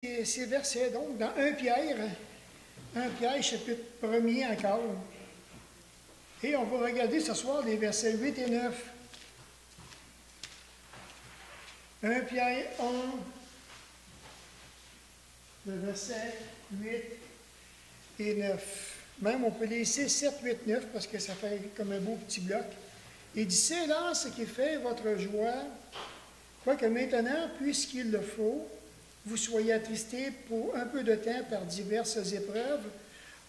ces versets, donc, dans 1 Pierre, chapitre 1er encore. Et on va regarder ce soir les versets 8 et 9. 1 Pierre 1, le verset 8 et 9. Même on peut laisser 7, 8, 9 parce que ça fait comme un beau petit bloc. Il dit, c'est là ce qui fait votre joie, quoique maintenant, puisqu'il le faut, vous soyez attristés pour un peu de temps par diverses épreuves,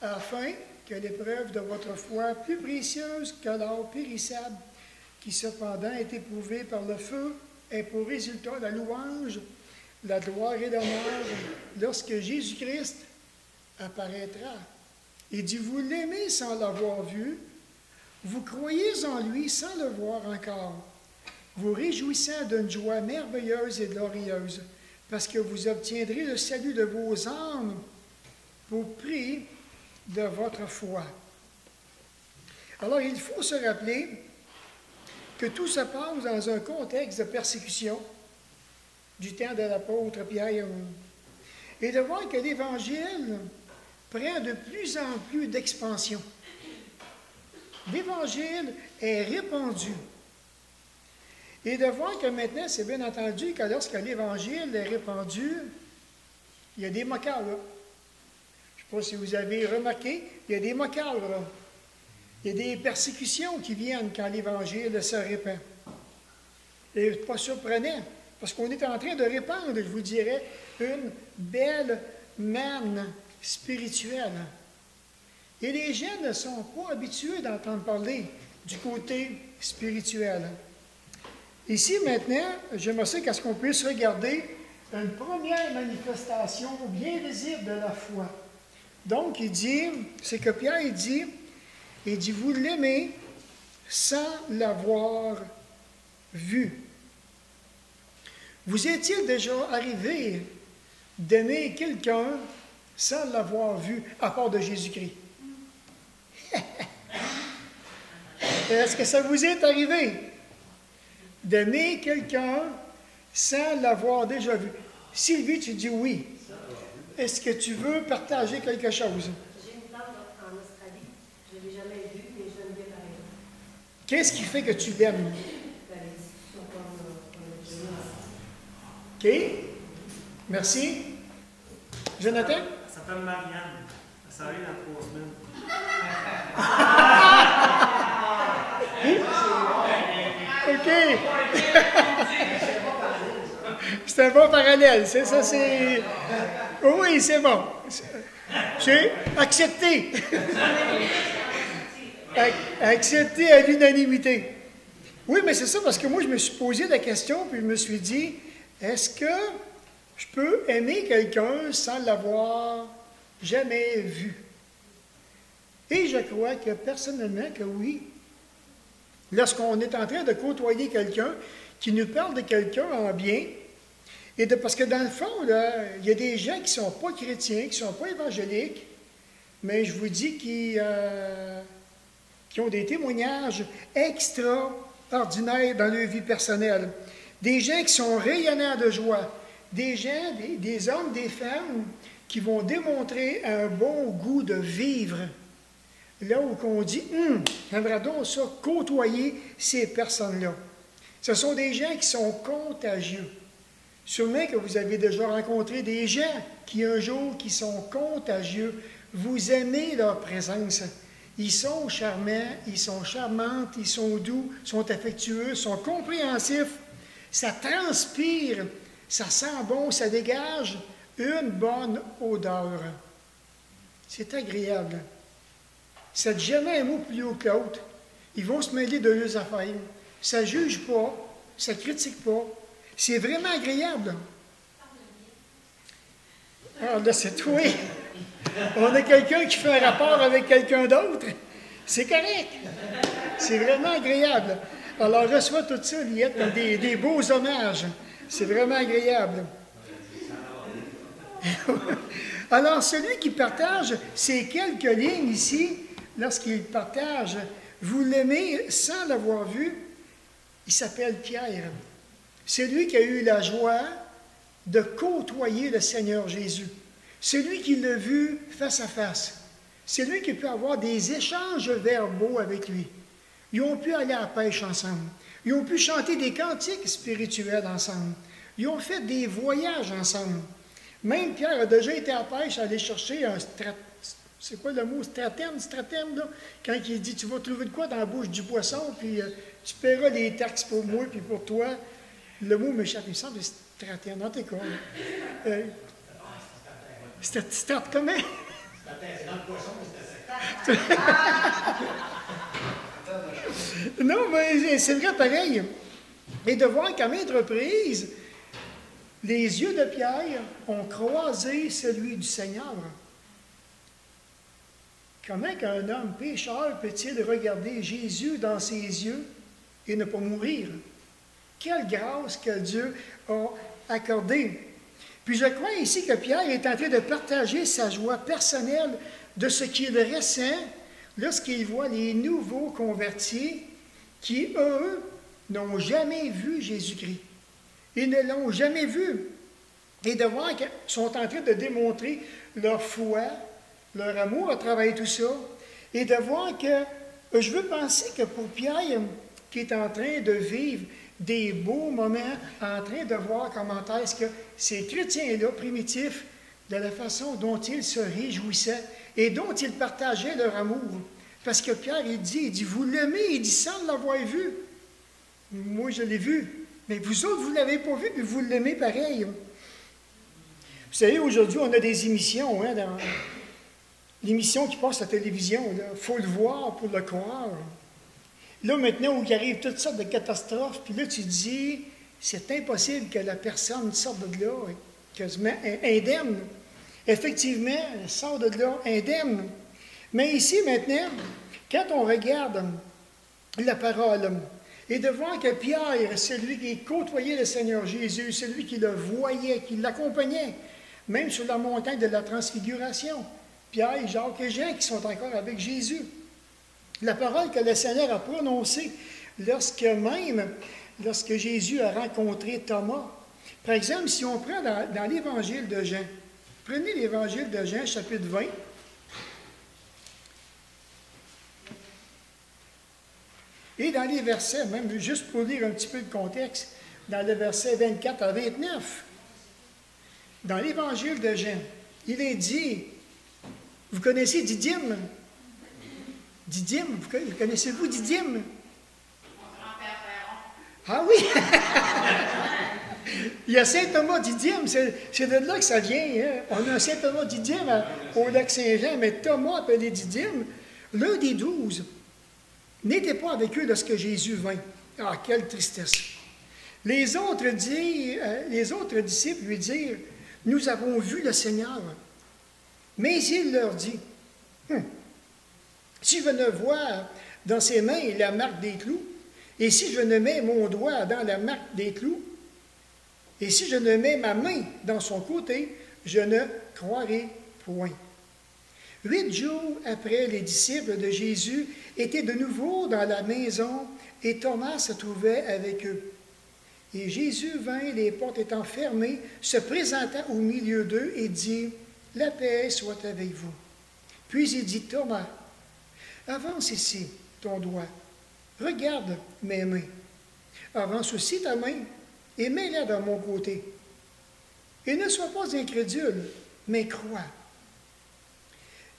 afin que l'épreuve de votre foi, plus précieuse que l'or périssable, qui cependant est éprouvée par le feu, ait pour résultat la louange, la gloire et l'honneur lorsque Jésus-Christ apparaîtra. Il dit, vous l'aimez sans l'avoir vu, vous croyez en lui sans le voir encore, vous réjouissant d'une joie merveilleuse et glorieuse, parce que vous obtiendrez le salut de vos âmes pour prix de votre foi. Alors, il faut se rappeler que tout se passe dans un contexte de persécution du temps de l'apôtre Pierre, et de voir que l'Évangile prend de plus en plus d'expansion. L'Évangile est répandu. Et de voir que maintenant, c'est bien entendu que lorsque l'Évangile est répandu, il y a des moqueurs, là. Je ne sais pas si vous avez remarqué, il y a des moqueurs, là. Il y a des persécutions qui viennent quand l'Évangile se répand. Et pas surprenant, parce qu'on est en train de répandre, je vous dirais, une belle manne spirituelle. Et les gens ne sont pas habitués d'entendre parler du côté spirituel. Ici, maintenant, j'aimerais qu'à ce qu'on puisse regarder une première manifestation bien visible de la foi. Donc, il dit, c'est que Pierre, il dit, vous l'aimez sans l'avoir vu. Vous est-il déjà arrivé d'aimer quelqu'un sans l'avoir vu, à part de Jésus-Christ? Est-ce que ça vous est arrivé d'aimer quelqu'un sans l'avoir déjà vu? Sylvie, tu dis oui. Est-ce que tu veux partager quelque chose? J'ai une tante en Australie. Je ne l'ai jamais vue, mais je l'aime bien pareil. Qu'est-ce qui fait que tu l'aimes? La discussion qu'on a OK. Merci. Jonathan? Elle s'appelle Marianne. Elle s'arrive dans 3 semaines. OK. C'est un bon parallèle. C'est ça, c'est... Oui, c'est bon. C'est accepté. Accepté à l'unanimité. Oui, mais c'est ça, parce que moi, je me suis posé la question, puis je me suis dit, est-ce que je peux aimer quelqu'un sans l'avoir jamais vu? Et je crois que personnellement que oui. Lorsqu'on est en train de côtoyer quelqu'un qui nous parle de quelqu'un en bien, parce que dans le fond, là, il y a des gens qui ne sont pas chrétiens, qui ne sont pas évangéliques, mais je vous dis qui ont des témoignages extraordinaires dans leur vie personnelle. Des gens qui sont rayonnants de joie. Des gens, des hommes, des femmes qui vont démontrer un bon goût de vivre. Là où on dit, j'aimerais donc ça, côtoyer ces personnes-là. Ce sont des gens qui sont contagieux. Sûrement que vous avez déjà rencontré des gens qui, un jour, qui sont contagieux. Vous aimez leur présence. Ils sont charmants, ils sont charmantes, ils sont doux, sont affectueux, sont compréhensifs. Ça transpire, ça sent bon, ça dégage une bonne odeur. C'est agréable. Ça ne dit jamais un mot plus haut que l'autre. Ils vont se mêler de leurs affaires. Ça ne juge pas, ça ne critique pas. C'est vraiment agréable. Alors là, c'est toi. On a quelqu'un qui fait un rapport avec quelqu'un d'autre. C'est correct. C'est vraiment agréable. Alors, reçois tout ça, Liette, comme des beaux hommages. C'est vraiment agréable. Alors, celui qui partage ces quelques lignes ici, lorsqu'il partage, vous l'aimez sans l'avoir vu, il s'appelle Pierre. C'est lui qui a eu la joie de côtoyer le Seigneur Jésus. Celui qui l'a vu face à face. C'est lui qui peut avoir des échanges verbaux avec lui. Ils ont pu aller à la pêche ensemble. Ils ont pu chanter des cantiques spirituels ensemble. Ils ont fait des voyages ensemble. Même Pierre a déjà été à la pêche, aller chercher un c'est quoi le mot? Stratème, là? Quand il dit, tu vas trouver de quoi dans la bouche du poisson, puis tu paieras les taxes pour moi, puis pour toi. Le mot m'échappe, il me semble, c'est stratème. En tout cas, strat, comment? C'est dans le poisson, mais c'était Non, mais c'est vrai pareil. Et de voir qu'à maintes reprises, les yeux de Pierre ont croisé celui du Seigneur. Comment qu'un homme pécheur peut-il regarder Jésus dans ses yeux et ne pas mourir? Quelle grâce que Dieu a accordée. Puis je crois ici que Pierre est en train de partager sa joie personnelle de ce qu'il ressent lorsqu'il voit les nouveaux convertis qui, eux, n'ont jamais vu Jésus-Christ. Ils ne l'ont jamais vu. Et de voir qu'ils sont en train de démontrer leur foi, leur amour à travers tout ça. Et de voir que, je veux penser que pour Pierre, qui est en train de vivre des beaux moments, en train de voir comment est-ce que ces chrétiens-là, primitifs, de la façon dont ils se réjouissaient et dont ils partageaient leur amour. Parce que Pierre, il dit, vous l'aimez, il dit, sans l'avoir vu. Moi, je l'ai vu. Mais vous autres, vous ne l'avez pas vu, puis vous l'aimez pareil. Vous savez, aujourd'hui, on a des émissions, hein, dans l'émission qui passe à la télévision. Il faut le voir pour le croire. Là, maintenant, où il arrive toutes sortes de catastrophes, puis là, tu dis, c'est impossible que la personne sorte de là quasiment indemne. Effectivement, elle sort de là indemne. Mais ici, maintenant, quand on regarde la parole, et de voir que Pierre, celui qui côtoyait le Seigneur Jésus, celui qui le voyait, qui l'accompagnait, même sur la montagne de la transfiguration, Pierre, Jacques et Jean qui sont encore avec Jésus. La parole que le Seigneur a prononcée lorsque Jésus a rencontré Thomas. Par exemple, si on prend dans l'Évangile de Jean, prenez l'Évangile de Jean, chapitre 20. Et dans les versets, même juste pour lire un petit peu de contexte, dans le verset 24 à 29, dans l'Évangile de Jean, il est dit, vous connaissez Didyme? Didyme, connaissez-vous Didyme? Ah oui! Il y a Saint Thomas Didyme, c'est de là que ça vient. Hein? On a un Saint Thomas Didyme au lac Saint-Jean, mais Thomas appelé Didyme, l'un des 12, n'était pas avec eux lorsque Jésus vint. Ah, quelle tristesse! Les autres disciples lui dirent, « Nous avons vu le Seigneur. » Mais il leur dit, « Si je ne vois dans ses mains la marque des clous, et si je ne mets mon doigt dans la marque des clous, et si je ne mets ma main dans son côté, je ne croirai point. » 8 jours après, les disciples de Jésus étaient de nouveau dans la maison et Thomas se trouvait avec eux. Et Jésus vint, les portes étant fermées, se présenta au milieu d'eux et dit, « La paix soit avec vous. » Puis il dit, « Thomas, avance ici ton doigt, regarde mes mains. Avance aussi ta main et mets-la dans mon côté. Et ne sois pas incrédule, mais crois. »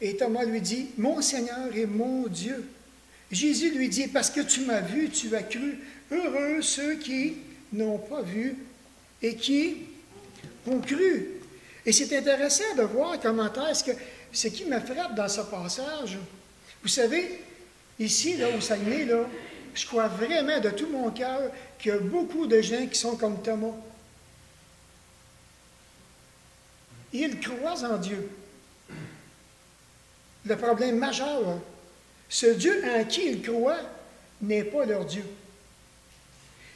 Et Thomas lui dit, « Mon Seigneur et mon Dieu. » Jésus lui dit, « Parce que tu m'as vu, tu as cru. Heureux ceux qui n'ont pas vu et qui ont cru. » Et c'est intéressant de voir comment est-ce que ce qui me frappe dans ce passage. Vous savez, ici, là, au Saguenay, là, je crois vraiment de tout mon cœur qu'il y a beaucoup de gens qui sont comme Thomas. Ils croient en Dieu. Le problème majeur, ce Dieu en qui ils croient n'est pas leur Dieu.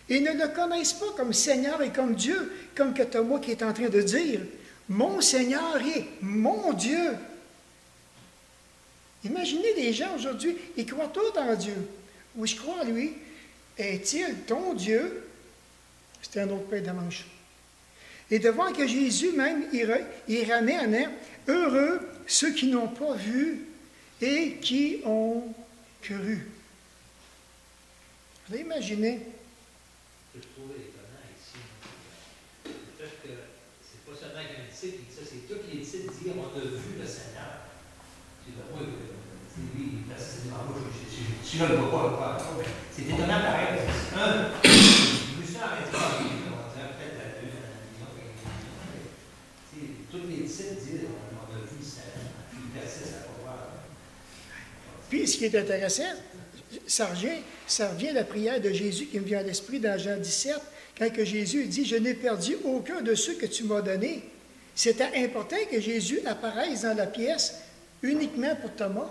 Ils ne le connaissent pas comme Seigneur et comme Dieu, comme que Thomas qui est en train de dire, « Mon Seigneur et mon Dieu. » Imaginez les gens aujourd'hui, ils croient tout en Dieu. Oui, je crois en lui. Est-il ton Dieu? C'est un autre pain de manche. Et de voir que Jésus même, il ramène, hein, heureux ceux qui n'ont pas vu et qui ont cru. Vous avez imaginé? Je trouve étonnant ici. Le fait que c'est pas seulement qu'un disciple qui dit ça, c'est tous les disciples disent on a vu le Seigneur. C'est de moi, c'est lui, c'est moi, je ne le vois pas. C'est étonnant pareil. Je me suis arrêté par lui, on dirait peut-être la vue, tous les disciples disent on a vu le Seigneur. Puis il persiste à pouvoir. Puis, ce qui est intéressant, ça revient à la prière de Jésus qui me vient à l'esprit dans Jean 17, quand que Jésus dit « Je n'ai perdu aucun de ceux que tu m'as donnés ». C'était important que Jésus apparaisse dans la pièce uniquement pour Thomas.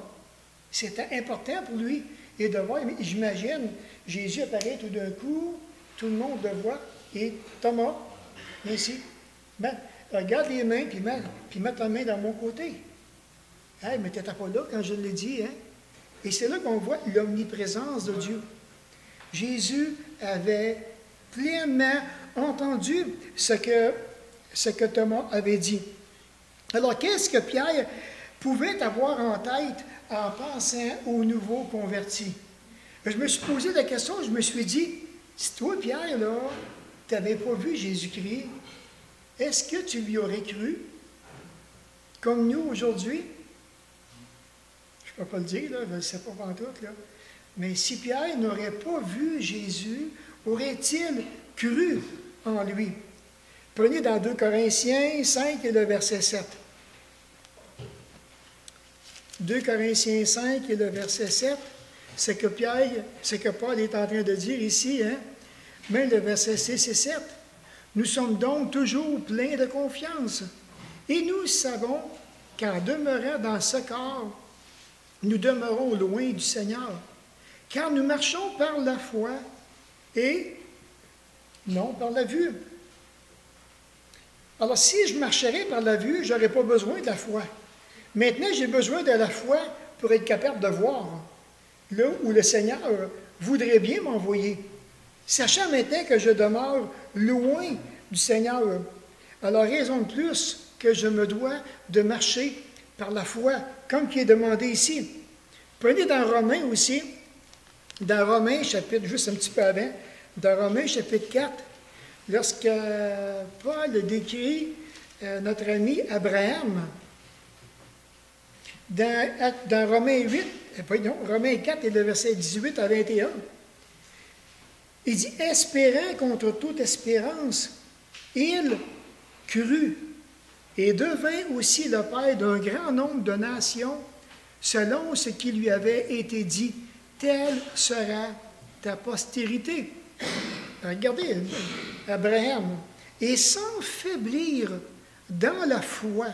C'était important pour lui. Et de voir, j'imagine, Jésus apparaît tout d'un coup, tout le monde le voit, et Thomas, ici, ben, regarde les mains, puis mets ta main dans mon côté. Hey, mais tu n'étais pas là quand je l'ai dit, hein? Et c'est là qu'on voit l'omniprésence de Dieu. Jésus avait pleinement entendu ce que Thomas avait dit. Alors, qu'est-ce que Pierre pouvait avoir en tête en pensant aux nouveaux convertis? Je me suis posé la question, je me suis dit, si toi, Pierre, là, tu n'avais pas vu Jésus-Christ, est-ce que tu lui aurais cru? Comme nous aujourd'hui? Je ne peux pas le dire, là, je ne sais pas pantoute, là. Mais si Pierre n'aurait pas vu Jésus, aurait-il cru en lui? Prenez dans 2 Corinthiens 5 et le verset 7. 2 Corinthiens 5 et le verset 7, c'est que Paul est en train de dire ici, hein? Même le verset 6 et 7. Nous sommes donc toujours pleins de confiance. Et nous savons qu'en demeurant dans ce corps, nous demeurons loin du Seigneur, car nous marchons par la foi et non par la vue. Alors, si je marcherais par la vue, je n'aurais pas besoin de la foi. Maintenant, j'ai besoin de la foi pour être capable de voir là où le Seigneur voudrait bien m'envoyer. Sachant maintenant que je demeure loin du Seigneur, alors raison de plus que je me dois de marcher par la foi, comme qui est demandé ici. Prenez dans Romains aussi, dans Romains chapitre, juste un petit peu avant, dans Romains chapitre 4, lorsque Paul décrit notre ami Abraham, dans Romains 4 et le verset 18 à 21, il dit « Espérant contre toute espérance, il crut et devint aussi le père d'un grand nombre de nations, selon ce qui lui avait été dit, telle sera ta postérité. » Regardez, Abraham, et sans faiblir dans la foi,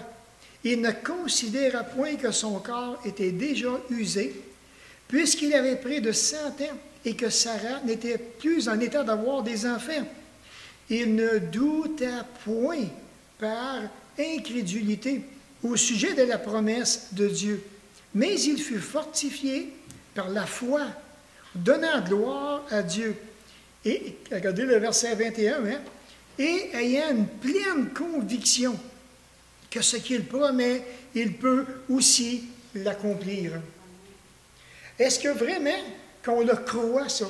il ne considéra point que son corps était déjà usé, puisqu'il avait près de 100 ans et que Sarah n'était plus en état d'avoir des enfants. Il ne douta point par incrédulité au sujet de la promesse de Dieu, mais il fut fortifié par la foi, donnant gloire à Dieu. Et, regardez le verset 21, hein, et ayant une pleine conviction que ce qu'il promet, il peut aussi l'accomplir. Est-ce que vraiment qu'on le croit, ça?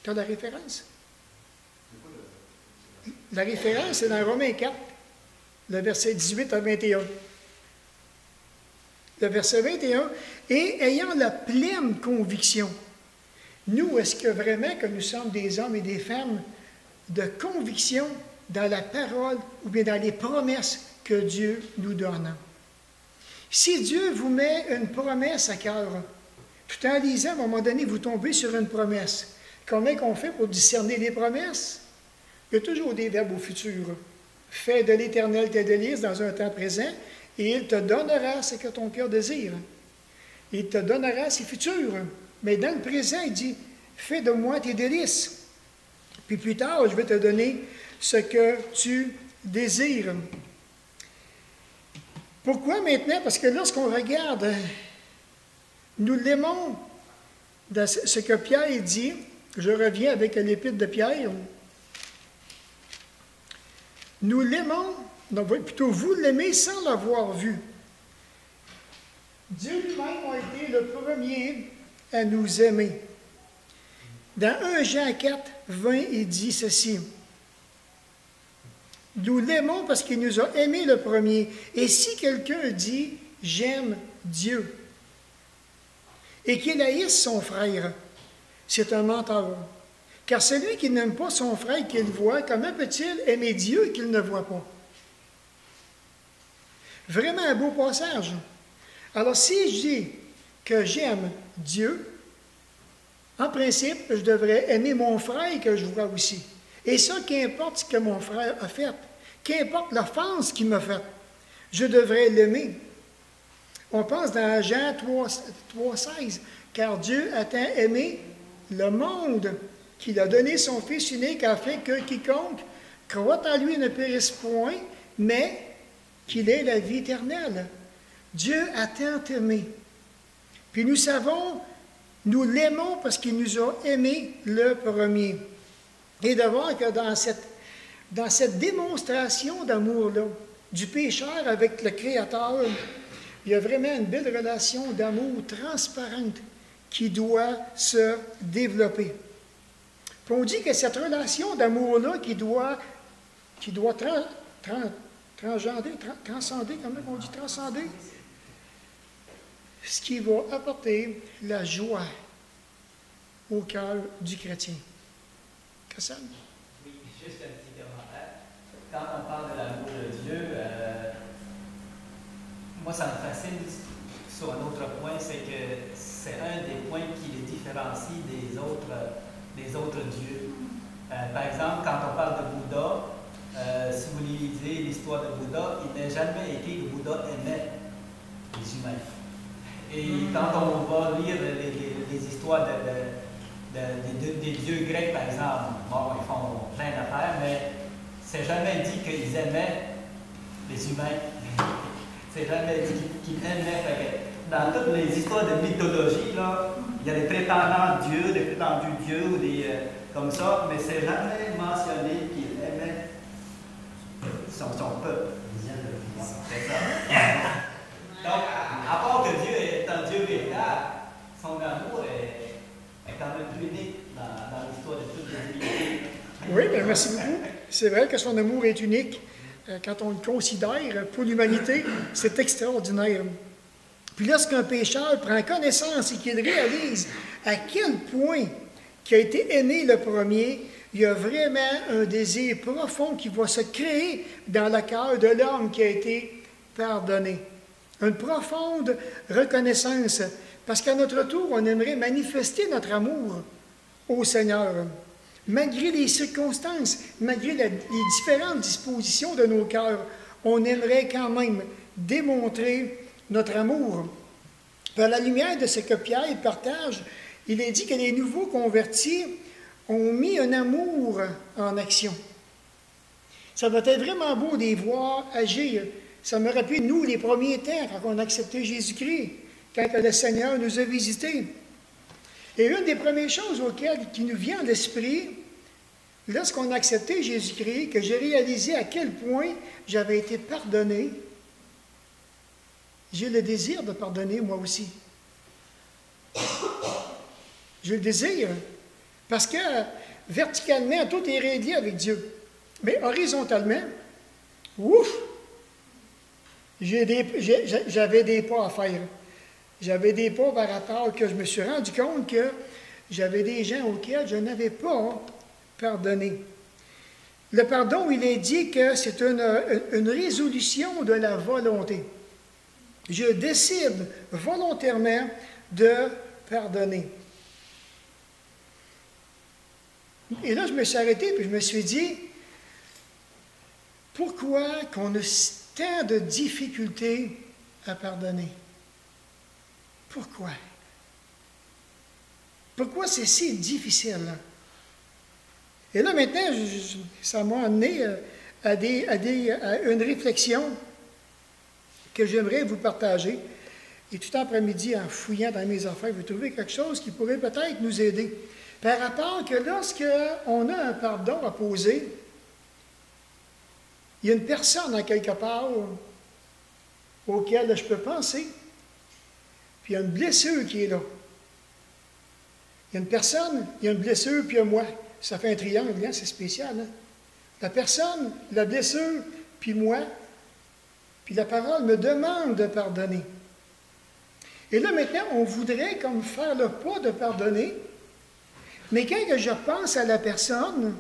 Tu as la référence? La référence, c'est dans Romains 4, le verset 18 à 21. Le verset 21, « Et ayant la pleine conviction », nous, est-ce que vraiment que nous sommes des hommes et des femmes de conviction dans la parole ou bien dans les promesses que Dieu nous donne? Si Dieu vous met une promesse à cœur, tout en lisant, à un moment donné, vous tombez sur une promesse. Comment qu'on fait pour discerner les promesses? Il y a toujours des verbes au futur. « Fais de l'Éternel tes délices dans un temps présent, et il te donnera ce que ton cœur désire. Il te donnera ses futurs. » Mais dans le présent, il dit, « Fais de moi tes délices. Puis plus tard, je vais te donner ce que tu désires. » Pourquoi maintenant? Parce que lorsqu'on regarde, nous l'aimons dans ce que Pierre dit. Je reviens avec l'épître de Pierre. nous l'aimons, non, plutôt vous l'aimez sans l'avoir vu. Dieu lui-même a été le premier à nous aimer. Dans 1 Jean 4, 20, il dit ceci. Nous l'aimons parce qu'il nous a aimés le premier. Et si quelqu'un dit « j'aime Dieu » et qu'il haïsse son frère, c'est un menteur. Car celui qui n'aime pas son frère qu'il voit, comment peut-il aimer Dieu qu'il ne voit pas? Vraiment un beau passage. Alors si je dis que j'aime Dieu, en principe, je devrais aimer mon frère que je vois aussi. Et ça, qu'importe ce que mon frère a fait, qu'importe l'offense qu'il m'a faite, je devrais l'aimer. On pense dans Jean 3,16, car Dieu a tant aimé le monde qu'il a donné son Fils unique afin que quiconque croit en lui ne périsse point, mais qu'il ait la vie éternelle. Dieu a tant aimé. Puis nous savons, nous l'aimons parce qu'il nous a aimés le premier. Et de voir que dans cette démonstration d'amour-là, du pécheur avec le Créateur, il y a vraiment une belle relation d'amour transparente qui doit se développer. Puis on dit que cette relation d'amour-là qui doit transcender, comment on dit transcender? Ce qui va apporter la joie au cœur du chrétien. Cassane? Oui, juste un petit commentaire. Quand on parle de l'amour de Dieu, moi ça me fascine sur un autre point, c'est que c'est un des points qui les différencie des autres dieux. Par exemple, quand on parle de Bouddha, si vous lisez l'histoire de Bouddha, il n'a jamais été que Bouddha aimait les humains. Et quand on va lire les histoires des dieux grecs, par exemple, bon, ils font plein d'affaires, mais c'est jamais dit qu'ils aimaient les humains. C'est jamais dit qu'ils aimaient. Dans toutes les histoires de mythologie, là, il y a des prétendants dieux, des prétendus dieux, ou des comme ça, mais c'est jamais mentionné qu'ils aimaient son peuple. C'est ça. Donc, à part que Dieu est un Dieu véritable, son amour est quand même plus unique dans l'histoire de toutes les divinités. Oui, bien, merci beaucoup. C'est vrai que son amour est unique. Quand on le considère pour l'humanité, c'est extraordinaire. Puis lorsqu'un pécheur prend connaissance et qu'il réalise à quel point qui a été aimé le premier, il y a vraiment un désir profond qui va se créer dans le cœur de l'homme qui a été pardonné. Une profonde reconnaissance, parce qu'à notre tour, on aimerait manifester notre amour au Seigneur. Malgré les circonstances, malgré les différentes dispositions de nos cœurs, on aimerait quand même démontrer notre amour. Par la lumière de ce que Pierre partage, il est dit que les nouveaux convertis ont mis un amour en action. Ça va être vraiment beau de les voir agir. Ça me rappelle, nous, les premiers temps, quand on a accepté Jésus-Christ, quand le Seigneur nous a visités. Et une des premières choses qui nous vient à l'esprit, lorsqu'on a accepté Jésus-Christ, que j'ai réalisé à quel point j'avais été pardonné, j'ai le désir de pardonner moi aussi. J'ai le désir, parce que verticalement, tout est réglé avec Dieu. Mais horizontalement, ouf! J'avais des pas à faire. J'avais des pas par rapport que je me suis rendu compte que j'avais des gens auxquels je n'avais pas pardonné. Le pardon, il est dit que c'est une résolution de la volonté. Je décide volontairement de pardonner. Et là, je me suis arrêté et je me suis dit, pourquoi qu'on a tant de difficultés à pardonner? Pourquoi? Pourquoi c'est si difficile? Et là, maintenant, ça m'a amené à une réflexion que j'aimerais vous partager. Et tout après-midi, en fouillant dans mes affaires, vous trouvez quelque chose qui pourrait peut-être nous aider. Par rapport que lorsqu'on a un pardon à poser, il y a une personne à quelque part auquel je peux penser, puis il y a une blessure qui est là. Il y a une personne, il y a une blessure, puis il y a moi. Ça fait un triangle, hein? C'est spécial. Hein? La personne, la blessure, puis moi, puis la parole me demande de pardonner. Et là, maintenant, on voudrait comme faire le pas de pardonner, mais quand je pense à la personne,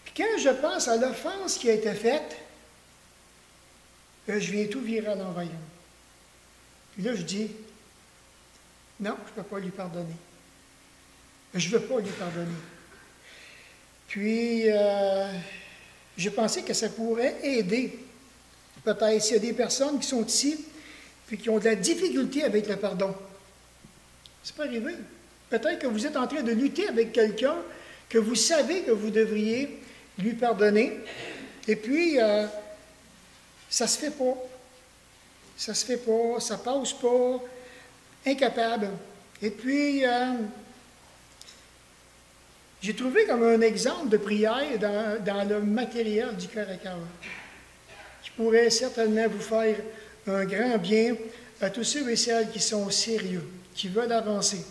puis quand je pense à l'offense qui a été faite, je viens tout virer à l'envers. Puis là, je dis, non, je ne peux pas lui pardonner. Je ne veux pas lui pardonner. Puis, j'ai pensé que ça pourrait aider. Peut-être s'il y a des personnes qui sont ici puis qui ont de la difficulté avec le pardon. C'est pas arrivé. Peut-être que vous êtes en train de lutter avec quelqu'un que vous savez que vous devriez lui pardonner. Et puis, ça se fait pas. Ça se fait pas, ça passe pas, incapable. Et puis, j'ai trouvé comme un exemple de prière dans le matériel du cœur à cœur, qui pourrait certainement vous faire un grand bien à tous ceux et celles qui sont sérieux, qui veulent avancer.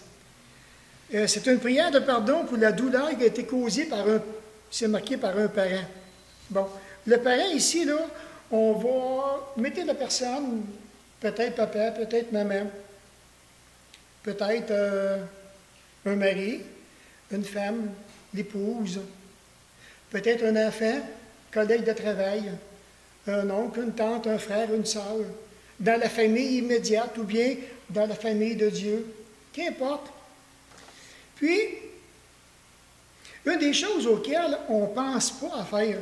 C'est une prière de pardon pour la douleur qui a été causée par c'est marqué par un parent. Bon, le parent ici, là, on va mettre la personne, peut-être papa, peut-être maman, peut-être un mari, une femme, l'épouse, peut-être un enfant, collègue de travail, un oncle, une tante, un frère, une sœur, dans la famille immédiate ou bien dans la famille de Dieu, qu'importe. Puis, une des choses auxquelles on ne pense pas à faire,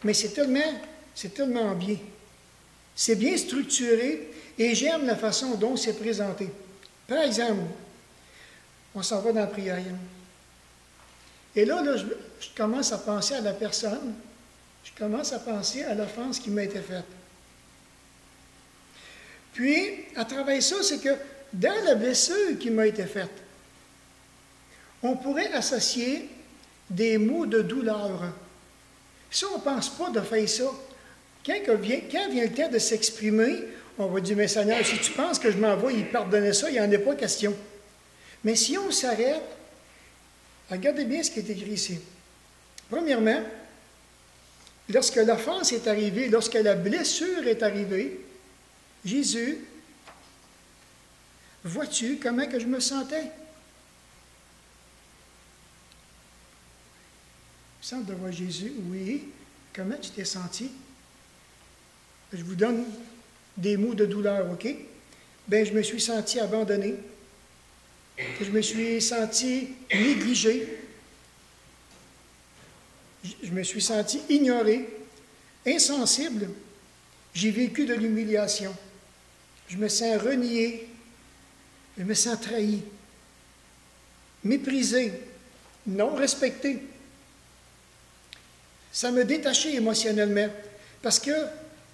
mais c'est tellement bien. C'est bien structuré et j'aime la façon dont c'est présenté. Par exemple, on s'en va dans la prière. Et là, je commence à penser à la personne, je commence à penser à l'offense qui m'a été faite. Puis, à travers ça, c'est que dans la blessure qui m'a été faite, on pourrait associer des mots de douleur. Si on ne pense pas de faire ça, quand vient le temps de s'exprimer, on va dire, mais Seigneur, si tu penses que je m'en vais, il pardonnait ça, il n'y en a pas question. Mais si on s'arrête, regardez bien ce qui est écrit ici. Premièrement, lorsque l'offense est arrivée, lorsque la blessure est arrivée, Jésus, vois-tu comment que je me sentais? Il me semble de voir Jésus, oui. Comment tu t'es senti? Je vous donne des mots de douleur, OK? Bien, je me suis senti abandonné. Je me suis senti négligé. Je me suis senti ignoré, insensible. J'ai vécu de l'humiliation. Je me sens renié. Je me sens trahi, méprisé, non respecté. Ça me détachait émotionnellement parce que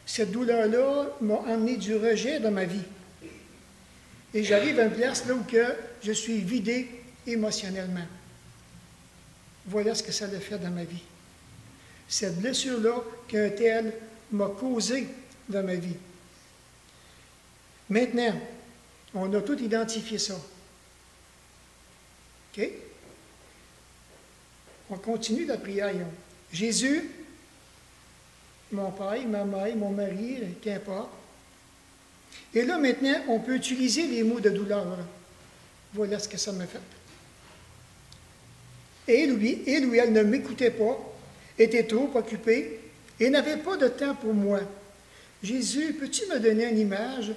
cette douleur-là m'a amené du rejet dans ma vie. Et j'arrive à une place là où je suis vidé émotionnellement. Voilà ce que ça a fait dans ma vie. Cette blessure-là qu'un tel m'a causée dans ma vie. Maintenant, on a tout identifié ça. OK? On continue la prière. Jésus, mon père, ma mère, mon mari, qu'importe. Et là, maintenant, on peut utiliser les mots de douleur. Voilà ce que ça m'a fait. Et lui, elle ne m'écoutait pas, était trop occupée et n'avait pas de temps pour moi. Jésus, peux-tu me donner une image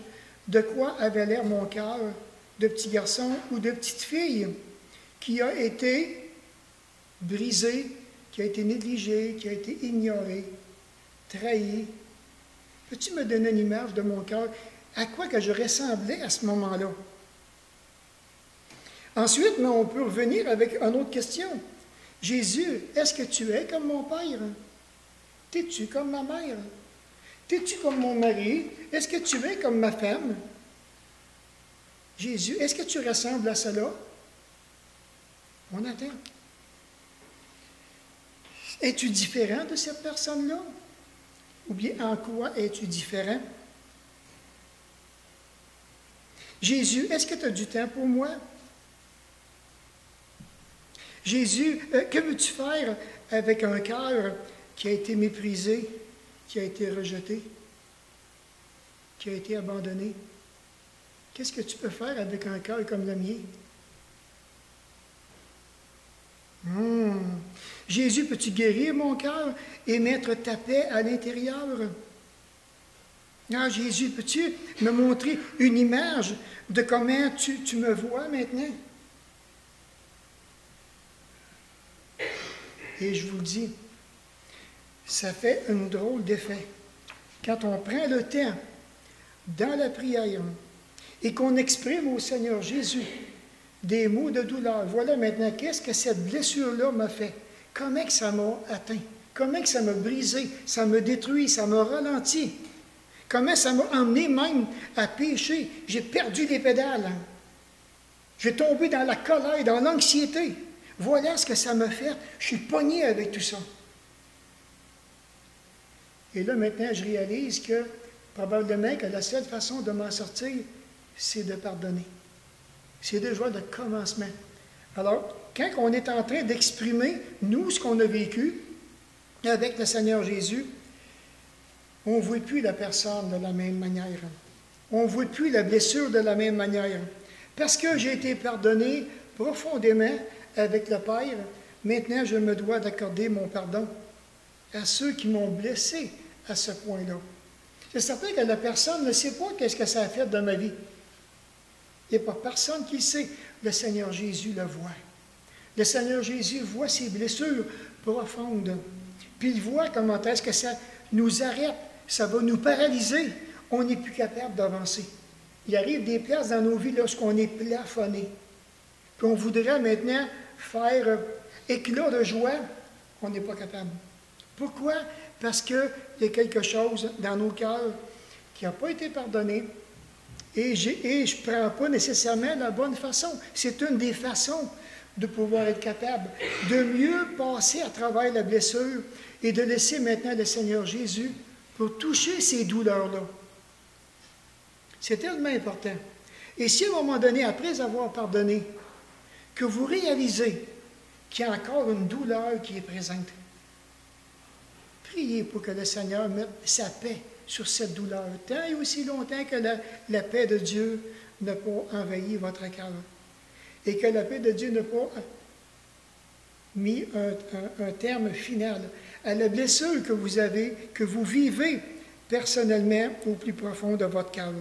de quoi avait l'air mon cœur de petit garçon ou de petite fille qui a été brisé, qui a été négligé, qui a été ignoré, trahi? Peux-tu me donner une image de mon cœur? À quoi que je ressemblais à ce moment-là? Ensuite, on peut revenir avec une autre question. Jésus, est-ce que tu es comme mon père? T'es-tu comme ma mère? T'es-tu comme mon mari? Est-ce que tu es comme ma femme? Jésus, est-ce que tu ressembles à cela? On attend. Es-tu différent de cette personne-là? Ou bien en quoi es-tu différent? Jésus, est-ce que tu as du temps pour moi? Jésus, que veux-tu faire avec un cœur qui a été méprisé, qui a été rejeté, qui a été abandonné? Qu'est-ce que tu peux faire avec un cœur comme le mien? Jésus, peux-tu guérir mon cœur et mettre ta paix à l'intérieur? Ah, Jésus, peux-tu me montrer une image de comment tu me vois maintenant? Et je vous le dis, ça fait un drôle d'effet. Quand on prend le temps dans la prière et qu'on exprime au Seigneur Jésus des mots de douleur. Voilà maintenant, qu'est-ce que cette blessure-là m'a fait? Comment que ça m'a atteint? Comment que ça m'a brisé? Ça m'a détruit, ça m'a ralenti. Comment ça m'a emmené même à pécher? J'ai perdu les pédales. J'ai tombé dans la colère, dans l'anxiété. Voilà ce que ça m'a fait. Je suis pogné avec tout ça. Et là, maintenant, je réalise que probablement que la seule façon de m'en sortir, c'est de pardonner. C'est déjà le commencement. Alors, quand on est en train d'exprimer, nous, ce qu'on a vécu avec le Seigneur Jésus, on ne voit plus la personne de la même manière. On ne voit plus la blessure de la même manière. Parce que j'ai été pardonné profondément avec le Père, maintenant je me dois d'accorder mon pardon à ceux qui m'ont blessé à ce point-là. C'est certain que la personne ne sait pas qu'est-ce que ça a fait dans ma vie. Il n'y a pas personne qui le sait. Le Seigneur Jésus le voit. Le Seigneur Jésus voit ses blessures profondes. Puis il voit comment est-ce que ça nous arrête, ça va nous paralyser. On n'est plus capable d'avancer. Il arrive des places dans nos vies lorsqu'on est plafonné. Puis on voudrait maintenant faire éclat de joie, on n'est pas capable. Pourquoi? Parce qu'il y a quelque chose dans nos cœurs qui n'a pas été pardonné et je ne prends pas nécessairement la bonne façon. C'est une des façons de pouvoir être capable de mieux passer à travers la blessure et de laisser maintenant le Seigneur Jésus pour toucher ces douleurs-là. C'est tellement important. Et si à un moment donné, après avoir pardonné, que vous réalisez qu'il y a encore une douleur qui est présente, priez pour que le Seigneur mette sa paix sur cette douleur, tant et aussi longtemps que la paix de Dieu n'a pas envahi votre cœur. Et que la paix de Dieu n'a pas mis un terme final à la blessure que vous avez, que vous vivez personnellement au plus profond de votre cœur.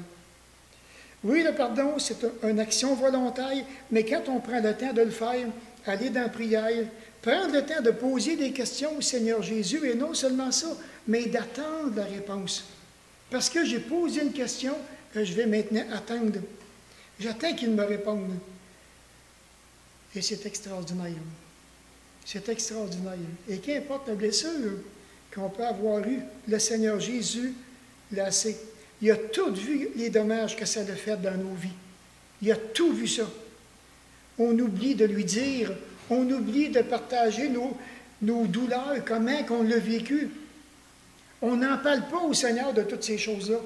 Oui, le pardon, c'est une action volontaire, mais quand on prend le temps de le faire, aller dans la prière, prendre le temps de poser des questions au Seigneur Jésus, et non seulement ça, mais d'attendre la réponse. Parce que j'ai posé une question que je vais maintenant attendre. J'attends qu'il me réponde. Et c'est extraordinaire. C'est extraordinaire. Et qu'importe la blessure qu'on peut avoir eue, le Seigneur Jésus l'a assez. Il a tout vu les dommages que ça a fait dans nos vies. Il a tout vu ça. On oublie de lui dire, on oublie de partager nos douleurs, comment qu'on l'a vécu. On n'en parle pas au Seigneur de toutes ces choses-là.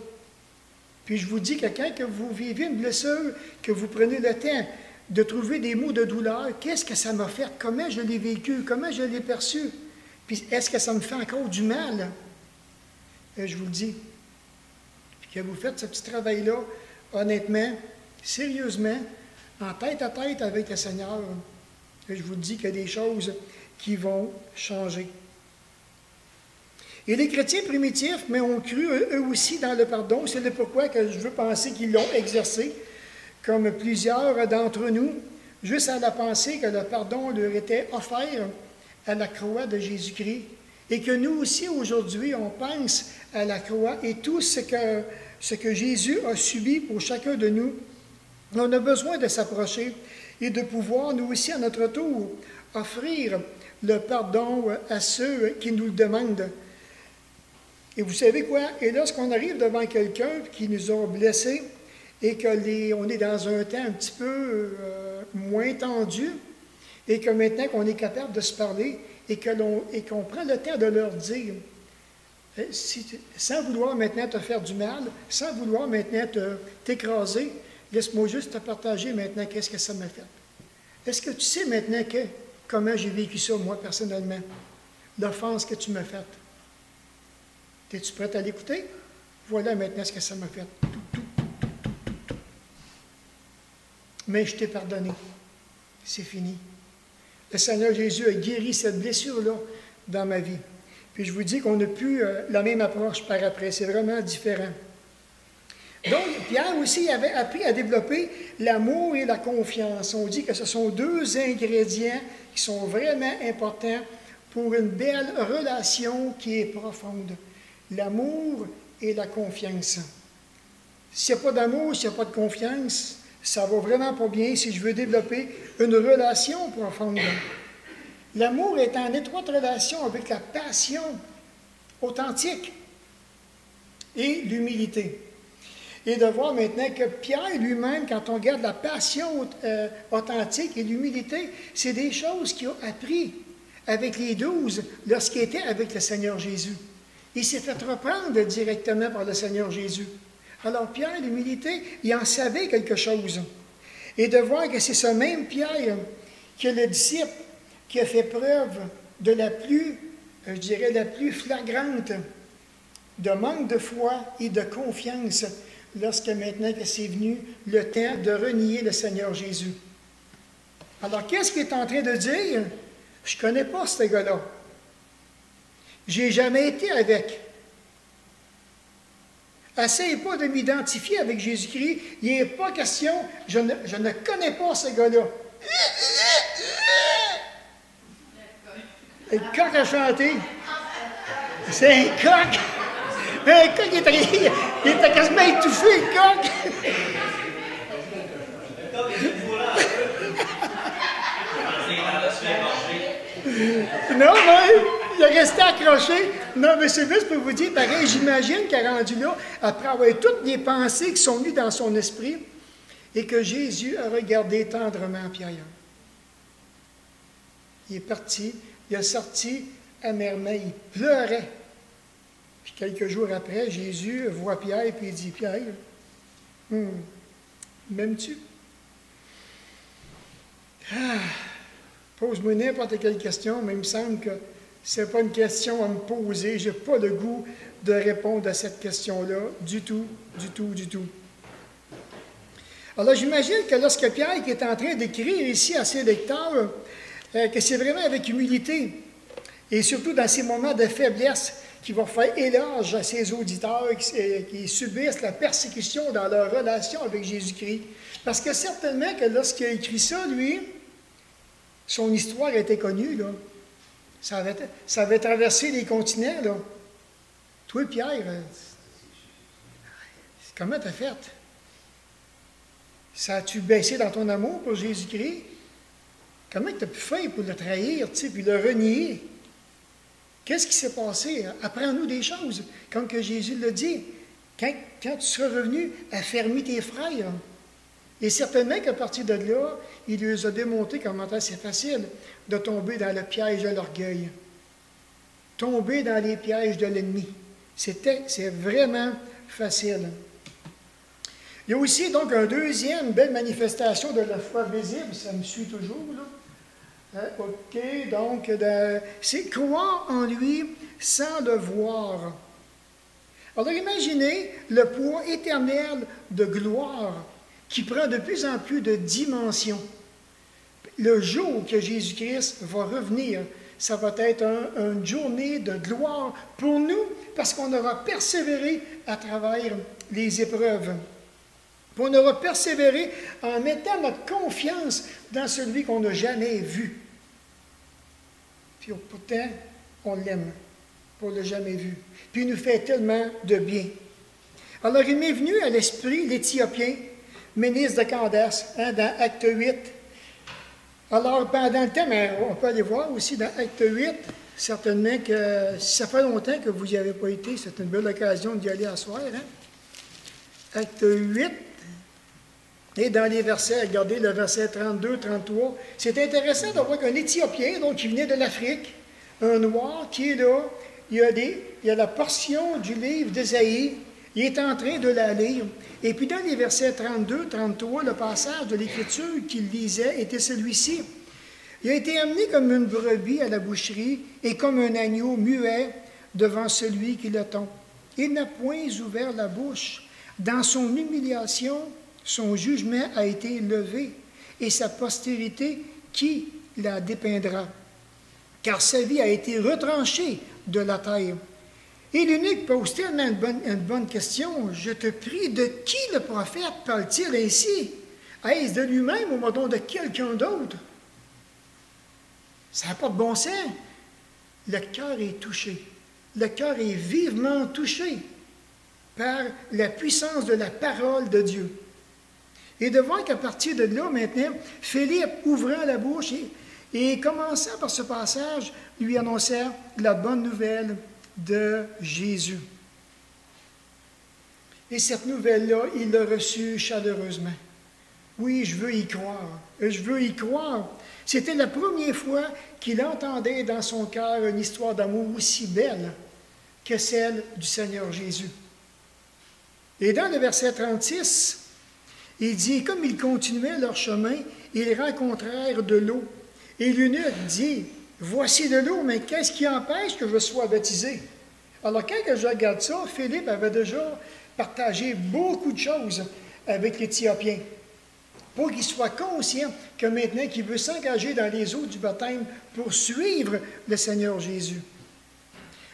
Puis je vous dis que quand que vous vivez une blessure, que vous prenez le temps de trouver des mots de douleur, qu'est-ce que ça m'a fait, comment je l'ai vécu, comment je l'ai perçu, puis est-ce que ça me fait encore du mal? Et je vous le dis, que vous faites ce petit travail-là, honnêtement, sérieusement, en tête à tête avec le Seigneur, et je vous dis qu'il y a des choses qui vont changer. Et les chrétiens primitifs, mais ont cru eux aussi dans le pardon. C'est le pourquoi que je veux penser qu'ils l'ont exercé, comme plusieurs d'entre nous, juste à la pensée que le pardon leur était offert à la croix de Jésus-Christ, et que nous aussi, aujourd'hui, on pense à la croix et tout ce que Jésus a subi pour chacun de nous. On a besoin de s'approcher et de pouvoir, nous aussi, à notre tour, offrir le pardon à ceux qui nous le demandent. Et vous savez quoi? Et lorsqu'on arrive devant quelqu'un qui nous a blessés et qu'on est dans un temps un petit peu moins tendu et que maintenant qu'on est capable de se parler et qu'on prend le temps de leur dire sans vouloir maintenant te faire du mal, sans vouloir maintenant t'écraser, laisse-moi juste te partager maintenant qu'est-ce que ça m'a fait. Est-ce que tu sais maintenant comment j'ai vécu ça, moi, personnellement? L'offense que tu m'as faite. Es-tu prête à l'écouter? Voilà maintenant ce que ça m'a fait. Mais je t'ai pardonné. C'est fini. Le Seigneur Jésus a guéri cette blessure-là dans ma vie. Puis je vous dis qu'on n'a plus la même approche par après. C'est vraiment différent. Donc, Pierre aussi avait appris à développer l'amour et la confiance. On dit que ce sont deux ingrédients qui sont vraiment importants pour une belle relation qui est profonde. L'amour et la confiance. S'il n'y a pas d'amour, s'il n'y a pas de confiance, ça ne va vraiment pas bien si je veux développer une relation profonde. L'amour est en étroite relation avec la passion authentique et l'humilité. Et de voir maintenant que Pierre lui-même, quand on regarde la passion authentique et l'humilité, c'est des choses qu'il a appris avec les 12 lorsqu'il était avec le Seigneur Jésus. Il s'est fait reprendre directement par le Seigneur Jésus. Alors Pierre, l'humilité, il en savait quelque chose. Et de voir que c'est ce même Pierre que le disciple qui a fait preuve de la plus flagrante de manque de foi et de confiance lorsque maintenant que c'est venu le temps de renier le Seigneur Jésus. Alors, qu'est-ce qu'il est en train de dire? Je ne connais pas ce gars-là. Je n'ai jamais été avec. Essayez pas de m'identifier avec Jésus-Christ. Il n'est pas question, je ne connais pas ce gars-là. Le coq a chanté. C'est un coq. Un coq, il était quasiment étouffé, le coq. Non, mais il est resté accroché. Non, mais c'est juste pour vous dire, pareil, j'imagine qu'il est rendu là, après avoir toutes les pensées qui sont venues dans son esprit, et que Jésus a regardé tendrement Pierre. Il est parti, il a sorti amèrement, il pleurait. Puis quelques jours après, Jésus voit Pierre et puis il dit, Pierre, m'aimes-tu? Pose-moi n'importe quelle question, mais il me semble que ce n'est pas une question à me poser. Je n'ai pas le goût de répondre à cette question-là du tout, du tout, du tout. Alors, j'imagine que lorsque Pierre qui est en train d'écrire ici à ses lecteurs, que c'est vraiment avec humilité, et surtout dans ces moments de faiblesse, qu'il va faire éloge à ses auditeurs qui subissent la persécution dans leur relation avec Jésus-Christ. Parce que certainement que lorsqu'il a écrit ça, lui, son histoire était connue, là. Ça avait traversé les continents, là. Toi, Pierre, comment t'as fait? Ça a-tu baissé dans ton amour pour Jésus-Christ? Comment tu as pu faire pour le trahir, tu sais, puis le renier? Qu'est-ce qui s'est passé? Apprends-nous des choses. Comme que Jésus l'a dit, quand tu seras revenu, affermis tes frères. Et certainement qu'à partir de là, il lui a démontré comment c'est facile de tomber dans le piège de l'orgueil. Tomber dans les pièges de l'ennemi. C'est vraiment facile. Il y a aussi donc une deuxième belle manifestation de la foi visible, ça me suit toujours, là. OK, donc, c'est croire en lui sans le voir. Alors, imaginez le poids éternel de gloire qui prend de plus en plus de dimensions. Le jour que Jésus-Christ va revenir, ça va être une journée de gloire pour nous parce qu'on aura persévéré à travers les épreuves. On aura persévéré en mettant notre confiance dans celui qu'on n'a jamais vu. Puis pourtant, on l'aime, on ne l'a jamais vu. Puis il nous fait tellement de bien. Alors il m'est venu à l'esprit l'Éthiopien, ministre de Candace, dans Acte 8. Alors pendant le temps, on peut aller voir aussi dans Acte 8, certainement que si ça fait longtemps que vous n'y avez pas été, c'est une belle occasion d'y aller à soir. Acte 8. Et dans les versets, regardez le verset 32, 33, c'est intéressant de voir qu'un Éthiopien, donc qui venait de l'Afrique, un noir qui est là, il y a la portion du livre d'Ésaïe. Il est en train de la lire. Et puis dans les versets 32, 33, le passage de l'Écriture qu'il lisait était celui-ci. Il a été amené comme une brebis à la boucherie et comme un agneau muet devant celui qui le tond. Il n'a point ouvert la bouche. Dans son humiliation, son jugement a été levé, et sa postérité, qui la dépeindra? Car sa vie a été retranchée de la terre. Et l'eunuque pose tellement une bonne question. Je te prie, de qui le prophète parle-t-il ainsi? Est-ce de lui-même ou de quelqu'un d'autre? Ça n'a pas de bon sens. Le cœur est touché. Le cœur est vivement touché par la puissance de la parole de Dieu. Et de voir qu'à partir de là, maintenant, Philippe, ouvrant la bouche et commençant par ce passage, lui annonçait la bonne nouvelle de Jésus. Et cette nouvelle-là, il l'a reçue chaleureusement. Oui, je veux y croire. Je veux y croire. C'était la première fois qu'il entendait dans son cœur une histoire d'amour aussi belle que celle du Seigneur Jésus. Et dans le verset 36, il dit, comme ils continuaient leur chemin, ils rencontrèrent de l'eau. Et l'eunuque dit, voici de l'eau, mais qu'est-ce qui empêche que je sois baptisé? Alors, quand je regarde ça, Philippe avait déjà partagé beaucoup de choses avec l'Éthiopien, pour qu'il soit conscient que maintenant qu'il veut s'engager dans les eaux du baptême pour suivre le Seigneur Jésus.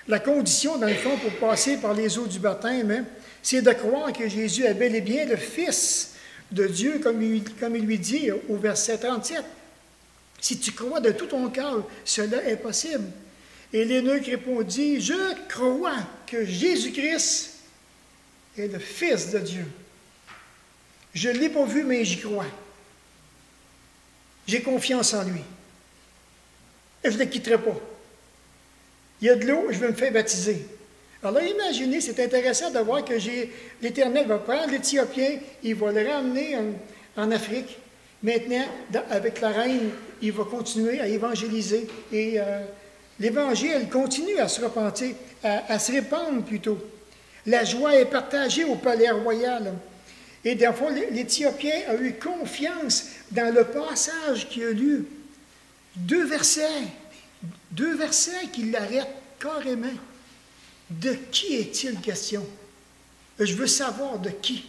La condition, dans le fond, pour passer par les eaux du baptême, c'est de croire que Jésus est bel et bien le Fils de Dieu, comme il lui dit au verset 37. Si tu crois de tout ton cœur, cela est possible. Et l'eunuque répondit, je crois que Jésus-Christ est le Fils de Dieu. Je ne l'ai pas vu, mais j'y crois. J'ai confiance en lui. Et je ne le quitterai pas. Il y a de l'eau, je vais me faire baptiser. Alors là, imaginez, c'est intéressant de voir que l'Éternel va prendre l'Éthiopien, il va le ramener en Afrique. Maintenant, avec la reine, il va continuer à évangéliser. Et l'Évangile continue à se repentir, à se répandre plutôt. La joie est partagée au palais royal. Et dans le fond, l'Éthiopien a eu confiance dans le passage qu'il a lu. Deux versets qui l'arrêtent carrément. De qui est-il question? Je veux savoir de qui.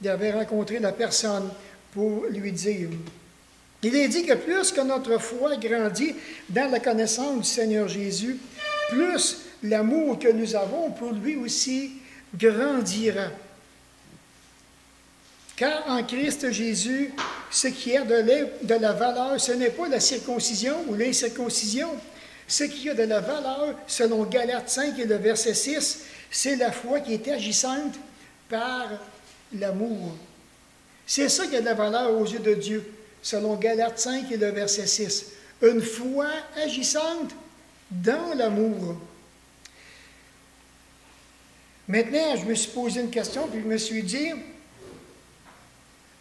Il avait rencontré la personne pour lui dire. Il est dit que plus que notre foi grandit dans la connaissance du Seigneur Jésus, plus l'amour que nous avons pour lui aussi grandira. Car en Christ Jésus, ce qui a de la valeur, ce n'est pas la circoncision ou l'incirconcision. Ce qui a de la valeur, selon Galates 5 et le verset 6, c'est la foi qui est agissante par l'amour. C'est ça qui a de la valeur aux yeux de Dieu, selon Galates 5 et le verset 6. Une foi agissante dans l'amour. Maintenant, je me suis posé une question, puis je me suis dit,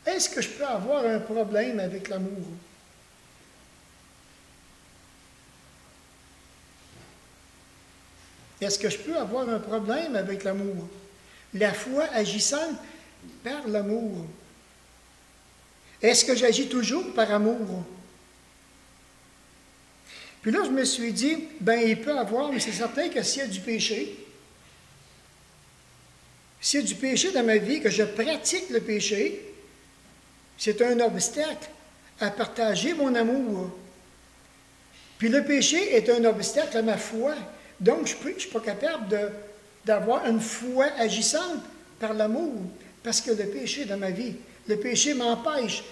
est-ce que je peux avoir un problème avec l'amour? Est-ce que je peux avoir un problème avec l'amour? La foi agissante par l'amour. Est-ce que j'agis toujours par amour? Puis là, je me suis dit, il peut avoir, mais c'est certain que s'il y a du péché, s'il y a du péché dans ma vie, que je pratique le péché, c'est un obstacle à partager mon amour. Puis le péché est un obstacle à ma foi. Donc, je ne suis pas capable d'avoir une foi agissante par l'amour, parce que le péché dans ma vie, le péché m'empêche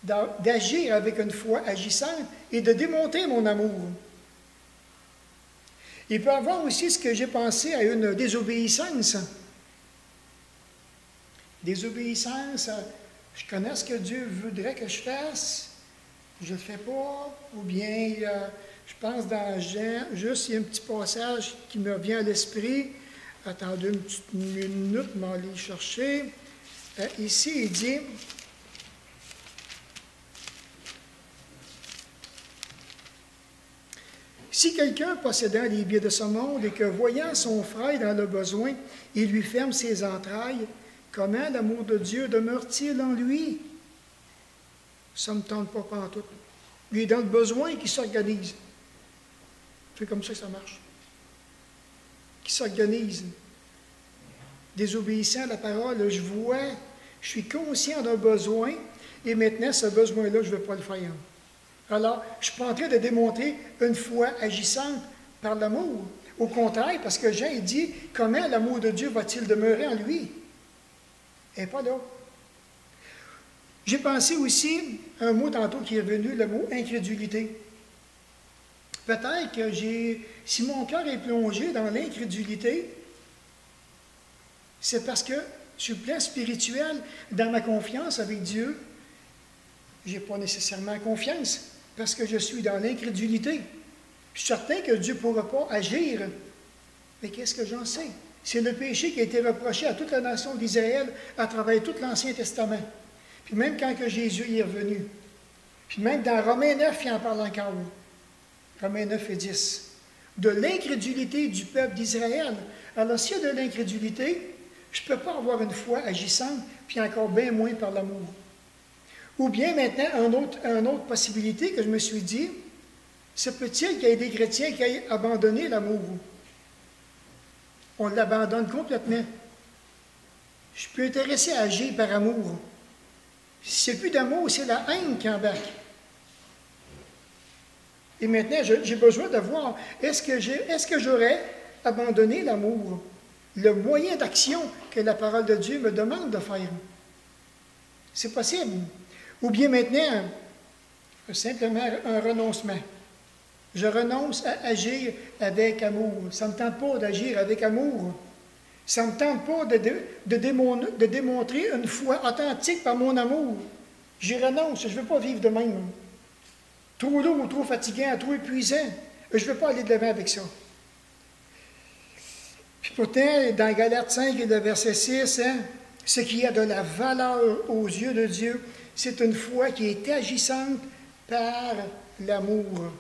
d'agir avec une foi agissante et de démontrer mon amour. Il peut y avoir aussi ce que j'ai pensé à une désobéissance. Désobéissance, je connais ce que Dieu voudrait que je fasse, je ne le fais pas, ou bien je pense dans Jean, juste il y a un petit passage qui me vient à l'esprit. Attendez une petite minute, je vais aller chercher. Ici, il dit, Si quelqu'un possédant les biens de ce monde et que voyant son frère dans le besoin, il lui ferme ses entrailles, comment l'amour de Dieu demeure-t-il en lui? Ça ne me tente pas pantoute. Il est dans le besoin qui s'organise. C'est comme ça que ça marche. Qui s'organise. Désobéissant à la parole, je suis conscient d'un besoin, et maintenant, ce besoin-là, je ne vais pas le faire. Alors, je ne suis pas en train de démontrer une foi agissante par l'amour. Au contraire, parce que Jean dit, comment l'amour de Dieu va-t-il demeurer en lui? Elle n'est pas là. J'ai pensé aussi à un mot tantôt qui est venu, le mot incrédulité. Peut-être que si mon cœur est plongé dans l'incrédulité, c'est parce que, sur le plan spirituel, dans ma confiance avec Dieu, je n'ai pas nécessairement confiance, parce que je suis dans l'incrédulité. Je suis certain que Dieu ne pourra pas agir. Mais qu'est-ce que j'en sais? C'est le péché qui a été reproché à toute la nation d'Israël à travers tout l'Ancien Testament. Puis même quand que Jésus y est revenu. Puis même dans Romains 9, il en parle encore. Romains 9 et 10. De l'incrédulité du peuple d'Israël. Alors, s'il y a de l'incrédulité, je ne peux pas avoir une foi agissante, puis encore bien moins par l'amour. Ou bien maintenant, une autre possibilité que je me suis dit, se peut-il qu'il y ait des chrétiens qui aient abandonné l'amour? On l'abandonne complètement. Je suis plus intéressé à agir par amour. Si c'est plus d'amour, c'est la haine qui embarque. Et maintenant, j'ai besoin de voir, est-ce que j'aurais abandonné l'amour? Le moyen d'action que la parole de Dieu me demande de faire. C'est possible. Ou bien maintenant, simplement un renoncement. Je renonce à agir avec amour. Ça ne me tente pas d'agir avec amour. Ça ne me tente pas de démontrer une foi authentique par mon amour. J'y renonce. Je ne veux pas vivre de même. Trop lourd, trop fatigant, trop épuisant. Je ne veux pas aller de l'avant avec ça. Puis pourtant, dans Galates 5 et le verset 6, ce qui a de la valeur aux yeux de Dieu, c'est une foi qui est agissante par l'amour.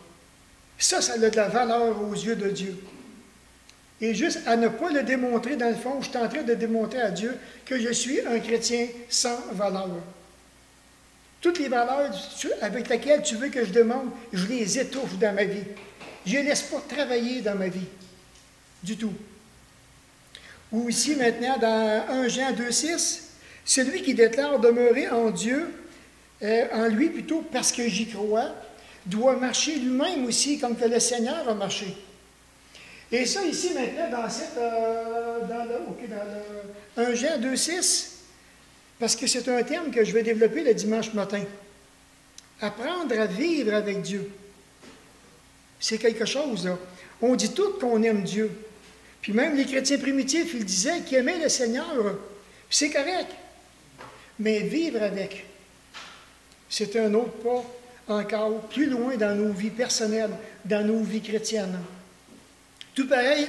Ça a de la valeur aux yeux de Dieu. Et juste à ne pas le démontrer, dans le fond, je suis en train de démontrer à Dieu que je suis un chrétien sans valeur. Toutes les valeurs avec lesquelles tu veux que je demande, je les étouffe dans ma vie. Je ne les laisse pas travailler dans ma vie. Du tout. Ou ici, maintenant, dans 1 Jean 2,6, celui qui déclare demeurer en Dieu, en lui plutôt parce que j'y crois, doit marcher lui-même aussi comme que le Seigneur a marché. Et ça, ici, maintenant, dans le 1 Jean 2,6, parce que c'est un terme que je vais développer le dimanche matin. Apprendre à vivre avec Dieu. C'est quelque chose, là. On dit tout qu'on aime Dieu. Puis même les chrétiens primitifs, ils disaient qu'ils aimaient le Seigneur. C'est correct. Mais vivre avec, c'est un autre pas encore plus loin dans nos vies personnelles, dans nos vies chrétiennes. Tout pareil,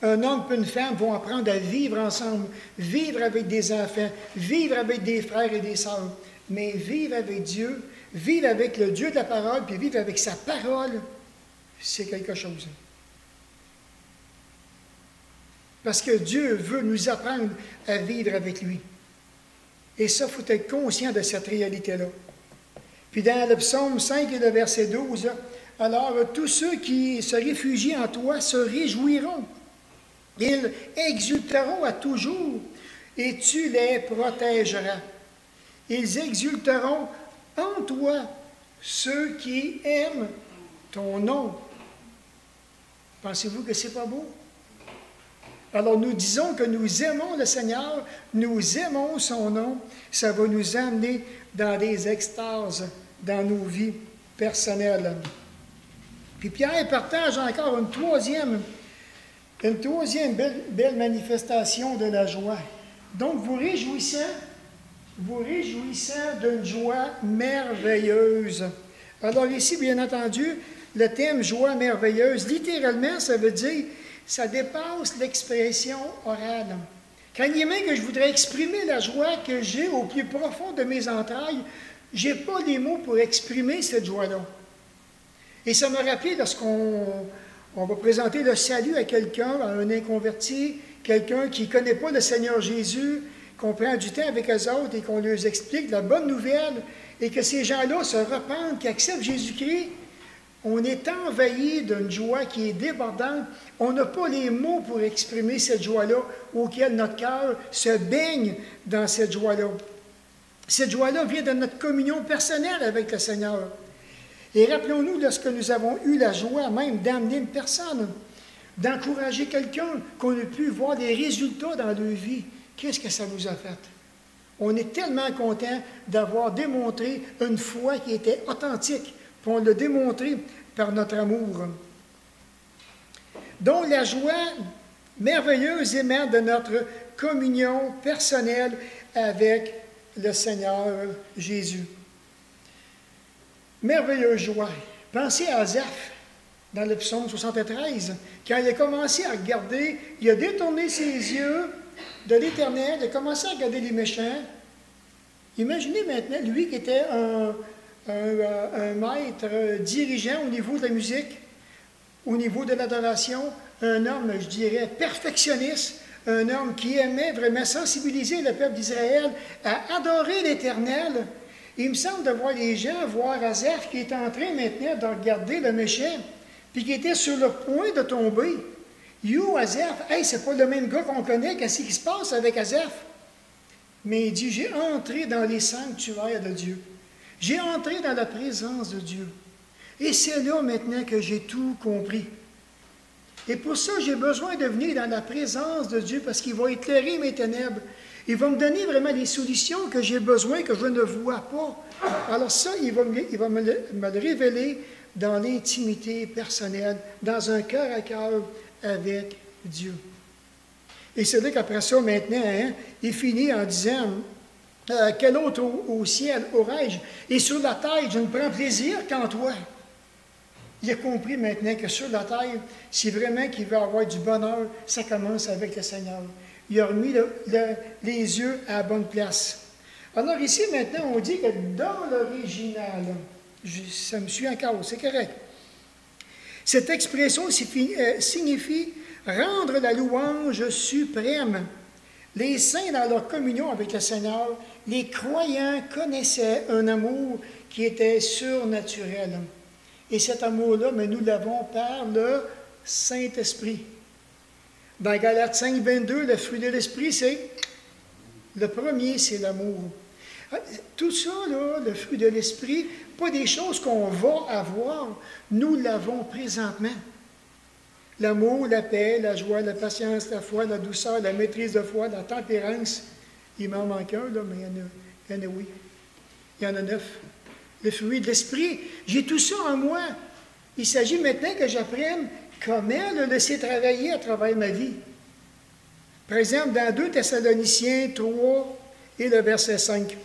un homme et une femme vont apprendre à vivre ensemble, vivre avec des enfants, vivre avec des frères et des sœurs. Mais vivre avec Dieu, vivre avec le Dieu de la parole, puis vivre avec sa parole, c'est quelque chose. Parce que Dieu veut nous apprendre à vivre avec lui. Et ça, il faut être conscient de cette réalité-là. Puis dans le psaume 5 et le verset 12, « Alors tous ceux qui se réfugient en toi se réjouiront. Ils exulteront à toujours, et tu les protégeras. Ils exulteront en toi, ceux qui aiment ton nom. » Pensez-vous que ce n'est pas beau? Alors nous disons que nous aimons le Seigneur, nous aimons son nom, ça va nous amener dans des extases dans nos vies personnelles. Puis Pierre partage encore une troisième belle manifestation de la joie. Donc vous réjouissant d'une joie merveilleuse. Alors ici, bien entendu, le thème joie merveilleuse, littéralement, ça veut dire ça dépasse l'expression orale. Quand il est même que je voudrais exprimer la joie que j'ai au plus profond de mes entrailles, je n'ai pas les mots pour exprimer cette joie-là. Et ça m'a rappelé lorsqu'on va présenter le salut à quelqu'un, à un inconverti, quelqu'un qui ne connaît pas le Seigneur Jésus, qu'on prend du temps avec eux autres et qu'on leur explique la bonne nouvelle et que ces gens-là se repentent, qui acceptent Jésus-Christ. On est envahi d'une joie qui est débordante. On n'a pas les mots pour exprimer cette joie-là, auquel notre cœur se baigne dans cette joie-là. Cette joie-là vient de notre communion personnelle avec le Seigneur. Et rappelons-nous, lorsque nous avons eu la joie même d'amener une personne, d'encourager quelqu'un, qu'on a pu voir des résultats dans leur vie, qu'est-ce que ça nous a fait? On est tellement content d'avoir démontré une foi qui était authentique, puis on l'a démontré par notre amour. Donc la joie merveilleuse émane de notre communion personnelle avec le Seigneur Jésus. Merveilleuse joie. Pensez à Asaph, dans le psaume 73, quand il a commencé à regarder, il a détourné ses yeux de l'Éternel, il a commencé à regarder les méchants. Imaginez maintenant, lui qui était un maître dirigeant au niveau de la musique, au niveau de l'adoration, un homme, je dirais, perfectionniste, un homme qui aimait vraiment sensibiliser le peuple d'Israël à adorer l'Éternel. Il me semble de voir les gens, voir Asaph qui est en train maintenant de regarder le méchant, puis qui était sur le point de tomber. You, Asaph, hey, c'est pas le même gars qu'on connaît, qu'est-ce qui se passe avec Asaph? Mais il dit, j'ai entré dans les sanctuaires de Dieu. J'ai entré dans la présence de Dieu. Et c'est là maintenant que j'ai tout compris. Et pour ça, j'ai besoin de venir dans la présence de Dieu parce qu'il va éclairer mes ténèbres. Il va me donner vraiment les solutions que j'ai besoin, que je ne vois pas. Alors ça, il va me le révéler dans l'intimité personnelle, dans un cœur à cœur avec Dieu. Et c'est là qu'après ça, maintenant, il finit en disant, quel autre au ciel aurais-je? Et sur la terre, je ne prends plaisir qu'en toi. Il a compris maintenant que sur la terre, si vraiment qu'il veut avoir du bonheur, ça commence avec le Seigneur. Il a remis les yeux à la bonne place. Alors ici, maintenant, on dit que dans l'original, ça me suit encore, c'est correct. Cette expression signifie rendre la louange suprême. Les saints, dans leur communion avec le Seigneur, les croyants connaissaient un amour qui était surnaturel. Et cet amour-là, mais nous l'avons par le Saint-Esprit. Dans Galates 5, 22, le fruit de l'Esprit, c'est le premier, c'est l'amour. Tout ça, là, le fruit de l'Esprit, pas des choses qu'on va avoir, nous l'avons présentement. L'amour, la paix, la joie, la patience, la foi, la douceur, la maîtrise de foi, la tempérance. Il m'en manque un, là, mais il y en a, oui. Il y en a 9. Le fruit de l'Esprit, j'ai tout ça en moi. Il s'agit maintenant que j'apprenne comment le laisser travailler à travers ma vie. Par exemple, dans 2 Thessaloniciens 3 et le verset 5.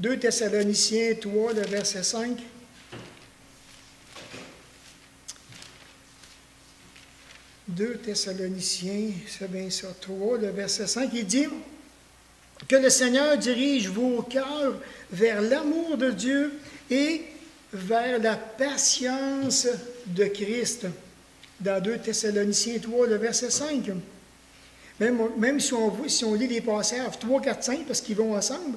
2 Thessaloniciens 3, le verset 5. « 2 Thessaloniciens, c'est bien ça, 3, le verset 5, il dit « Que le Seigneur dirige vos cœurs vers l'amour de Dieu et vers la patience de Christ. » Dans 2 Thessaloniciens 3, le verset 5. Même si on lit les passages 3, 4, 5, parce qu'ils vont ensemble,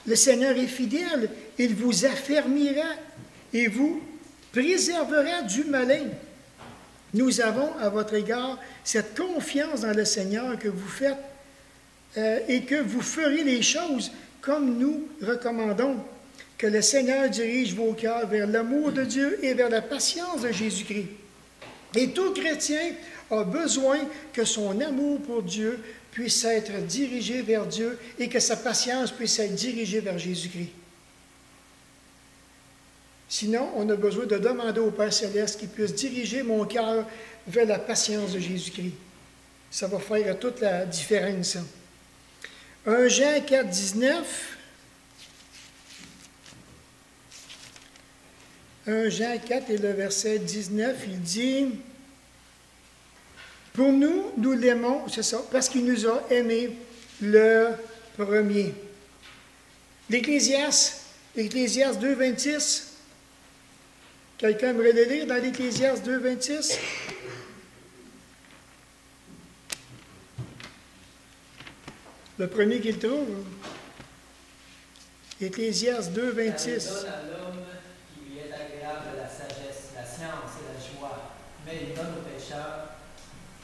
le Seigneur est fidèle, il vous affermira et vous préservera du malin. Nous avons à votre égard cette confiance dans le Seigneur que vous faites et que vous ferez les choses comme nous recommandons. Que le Seigneur dirige vos cœurs vers l'amour de Dieu et vers la patience de Jésus-Christ. Et tout chrétien a besoin que son amour pour Dieu puisse être dirigé vers Dieu et que sa patience puisse être dirigée vers Jésus-Christ. Sinon, on a besoin de demander au Père Céleste qu'il puisse diriger mon cœur vers la patience de Jésus-Christ. Ça va faire toute la différence. 1 Jean 4, 19. 1 Jean 4 et le verset 19, il dit « Pour nous, nous l'aimons, c'est ça, parce qu'il nous a aimés le premier. » L'Ecclésiaste 2, 26. Quelqu'un aimerait le lire dans l'Ecclésiaste 2, 26? Le premier qu'il trouve. Ecclésiaste 2, 26. Elle donne à l'homme qui lui est agréable la sagesse, la science et la joie, mais il donne au pécheur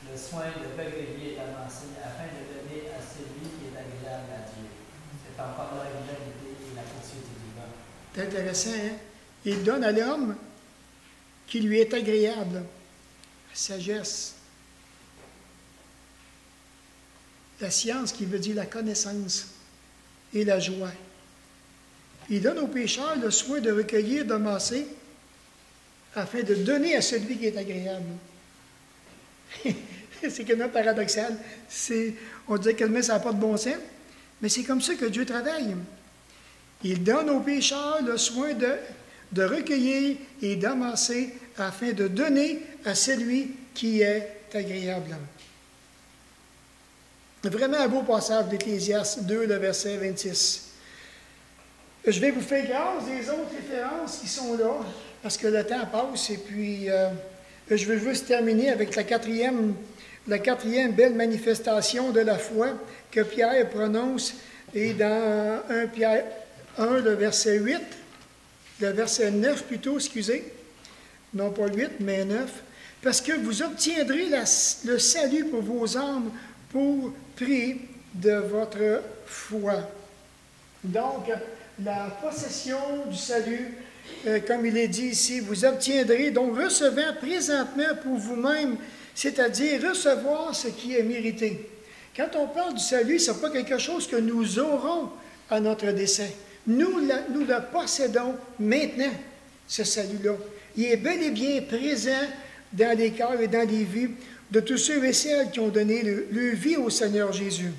le soin de recueillir et d'avancer afin de donner à celui qui est agréable à Dieu. C'est encore la régularité et la poursuite du vent. C'est intéressant, hein? Il donne à l'homme qui lui est agréable la sagesse, la science qui veut dire la connaissance et la joie. Il donne au pécheur le soin de recueillir, d'amasser, afin de donner à celui qui est agréable. C'est quasiment paradoxal. On dirait que ça n'a pas de bon sens, mais c'est comme ça que Dieu travaille. Il donne au pécheur le soin de recueillir et d'amasser afin de donner à celui qui est agréable. Vraiment un beau passage d'Ecclésiaste 2, le verset 26. Je vais vous faire grâce des autres références qui sont là, parce que le temps passe, et puis je veux juste terminer avec la quatrième belle manifestation de la foi que Pierre prononce, et dans 1 Pierre 1, le verset 8, le verset 9 plutôt, excusez, non pas 8, mais 9, parce que vous obtiendrez le salut pour vos âmes pour prix de votre foi. Donc, la possession du salut, comme il est dit ici, vous obtiendrez, donc recevant présentement pour vous-même, c'est-à-dire recevoir ce qui est mérité. Quand on parle du salut, ce n'est pas quelque chose que nous aurons à notre décès. Nous le possédons maintenant, ce salut-là. Il est bel et bien présent dans les cœurs et dans les vies de tous ceux et celles qui ont donné leur vie au Seigneur Jésus.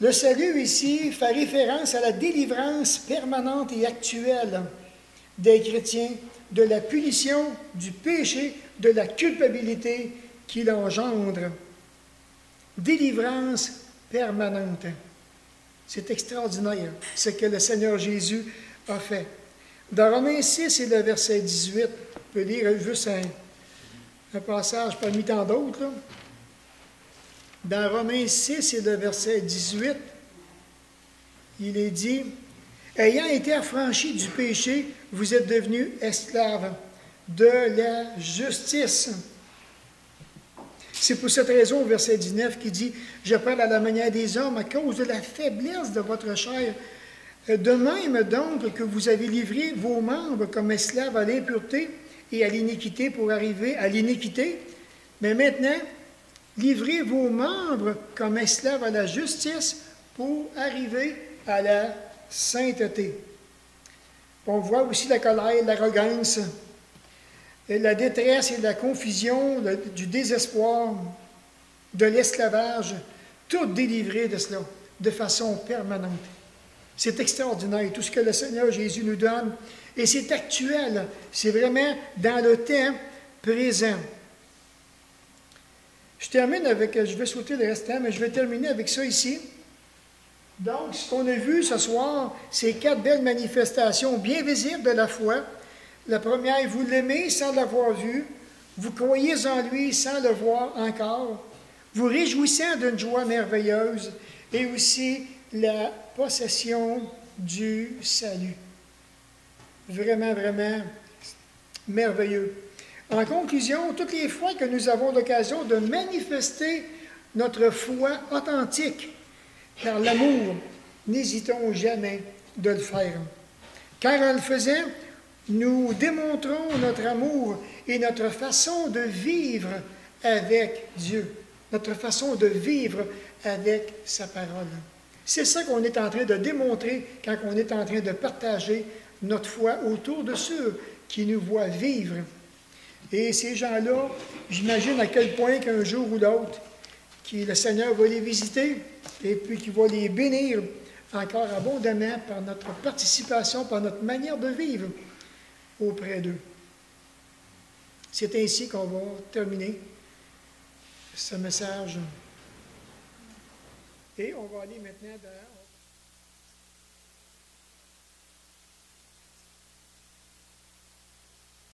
Le salut ici fait référence à la délivrance permanente et actuelle des chrétiens de la punition, du péché, de la culpabilité qu'il engendre. Délivrance permanente. C'est extraordinaire ce que le Seigneur Jésus a fait. Dans Romains 6 et le verset 18, on peut lire juste un passage parmi tant d'autres, là. Dans Romains 6 et le verset 18, il est dit, « Ayant été affranchis du péché, vous êtes devenus esclaves de la justice. » C'est pour cette raison, au verset 19, qui dit, « Je parle à la manière des hommes à cause de la faiblesse de votre chair. De même donc que vous avez livré vos membres comme esclaves à l'impureté et à l'iniquité pour arriver à l'iniquité, mais maintenant, livrez vos membres comme esclaves à la justice pour arriver à la sainteté. » On voit aussi la colère, l'arrogance, la détresse et la confusion, du désespoir, de l'esclavage, tout délivré de cela, de façon permanente. C'est extraordinaire, tout ce que le Seigneur Jésus nous donne, et c'est actuel, c'est vraiment dans le temps présent. Je termine avec, je vais sauter le restant, mais je vais terminer avec ça ici. Donc, ce qu'on a vu ce soir, c'est 4 belles manifestations bien visibles de la foi. La première, vous l'aimez sans l'avoir vu, vous croyez en lui sans le voir encore, vous réjouissant d'une joie merveilleuse, et aussi la possession du salut. Vraiment, vraiment merveilleux. En conclusion, toutes les fois que nous avons l'occasion de manifester notre foi authentique par l'amour, n'hésitons jamais de le faire. Car en le faisant, nous démontrons notre amour et notre façon de vivre avec Dieu, notre façon de vivre avec sa parole. C'est ça qu'on est en train de démontrer quand on est en train de partager notre foi autour de ceux qui nous voient vivre. Et ces gens-là, j'imagine à quel point qu'un jour ou l'autre, le Seigneur va les visiter et puis qu'il va les bénir encore abondamment par notre participation, par notre manière de vivre auprès d'eux. C'est ainsi qu'on va terminer ce message. Et on va aller maintenant dans...